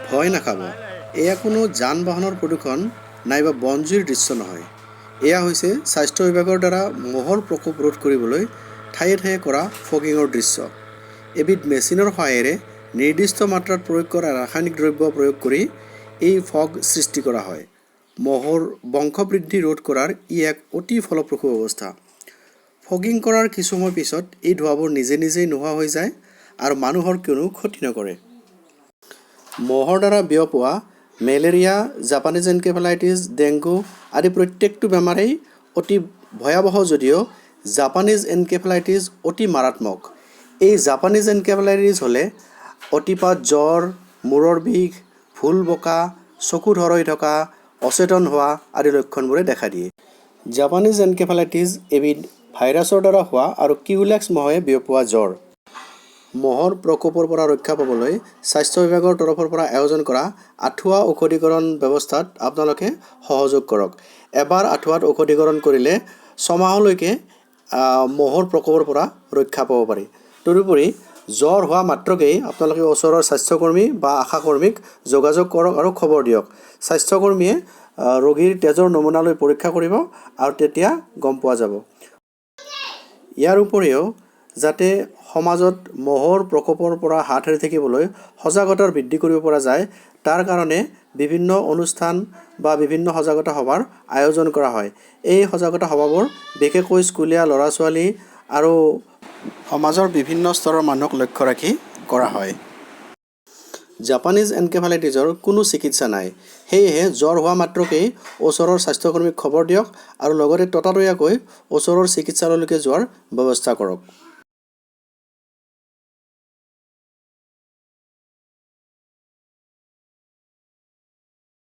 ভয় নাখাব। এয়া কোনো যান বাহনৰ প্ৰদূষণ নাইবা বনজুইৰ দৃশ্য নহয়। এয়া হৈছে স্বাস্থ্য বিভাগৰ দ্বাৰা মহৰ প্ৰকোপ ৰোধ কৰিবলৈ ঠায়ে ঠায়ে কৰা ফগিঙৰ দৃশ্য। এবিধ মেচিনৰ সহায়েৰে নিৰ্দিষ্ট মাত্ৰাত প্ৰয়োগ কৰা ৰাসায়নিক দ্ৰব্য প্ৰয়োগ কৰি এই ফগ সৃষ্টি কৰা হয়। মহৰ বংশবৃদ্ধি ৰোধ কৰাৰ ই এক অতি ফলপ্ৰসূ ব্যৱস্থা। ফগিং কৰাৰ কিছু সময় পিছত এই ধোঁৱাবোৰ নিজে নিজেই নোহোৱা হৈ যায় আৰু মানুহৰ কোনো ক্ষতি নকৰে। মহৰ দ্বাৰা বিয়পোৱা মেলেৰিয়া, জাপানীজ এনকেফেলাইটিছ, ডেংগু আদি প্ৰত্যেকটো বেমাৰেই অতি ভয়াৱহ যদিও জাপানীজ এনকেফেলাইটিছ অতি মাৰাত্মক। এই জাপানীজ এনকেফেলাইটিছ হ'লে অতিপাত জ্বৰ, মূৰৰ বিষ, ভুল বকা, চকু ধৰৈ থকা, অচেতন হোৱা আদি লক্ষণবোৰে দেখা দিয়ে। জাপানীজ এনকেফেলাইটিছ এবিধ ভাইৰাছৰ দ্বাৰা হোৱা আৰু কিউলেক্স মহে বিয়পোৱা জ্বৰ। মহৰ প্ৰকোপৰ পৰা ৰক্ষা পাবলৈ স্বাস্থ্য বিভাগৰ তৰফৰ পৰা আয়োজন কৰা আঁঠুৱা ঔষধীকৰণ ব্যৱস্থাত আপোনালোকে সহযোগ কৰক। এবাৰ আঁঠুৱাত ঔষধীকৰণ কৰিলে 6 মাহলৈকে মহৰ প্ৰকোপৰ পৰা ৰক্ষা পাব পাৰি। তদুপৰি জ্বৰ হোৱা মাত্ৰকেই আপোনালোকে ওচৰৰ স্বাস্থ্যকৰ্মী বা আশাকৰ্মীক যোগাযোগ কৰক আৰু খবৰ দিয়ক। স্বাস্থ্যকৰ্মীয়ে ৰোগীৰ তেজৰ নমুনালৈ পৰীক্ষা কৰিব আৰু তেতিয়া গম পোৱা যাব। ইয়াৰ উপৰিও যাতে সমাজত মহৰ প্ৰকোপৰ পৰা হাত সাৰি থাকিবলৈ সজাগতা বৃদ্ধি কৰিব পৰা যায়, তাৰ কাৰণে বিভিন্ন অনুষ্ঠান বা বিভিন্ন সজাগতা সভাৰ আয়োজন কৰা হয়। এই সজাগতা সভাবোৰ বিশেষকৈ স্কুলীয়া ল'ৰা-ছোৱালী আৰু সমাজৰ বিভিন্ন স্তৰৰ মানুহক লক্ষ্য ৰাখি কৰা হয়। জাপানীজ এনকেফেলাইটিছৰ কোনো চিকিৎসা নাই। সেয়েহে জ্বৰ হোৱা মাত্ৰকেই ওচৰৰ স্বাস্থ্যকৰ্মীক খবৰ দিয়ক আৰু লগতে ততাতৈয়াকৈ ওচৰৰ চিকিৎসালয়লৈকে যোৱাৰ ব্যৱস্থা কৰক।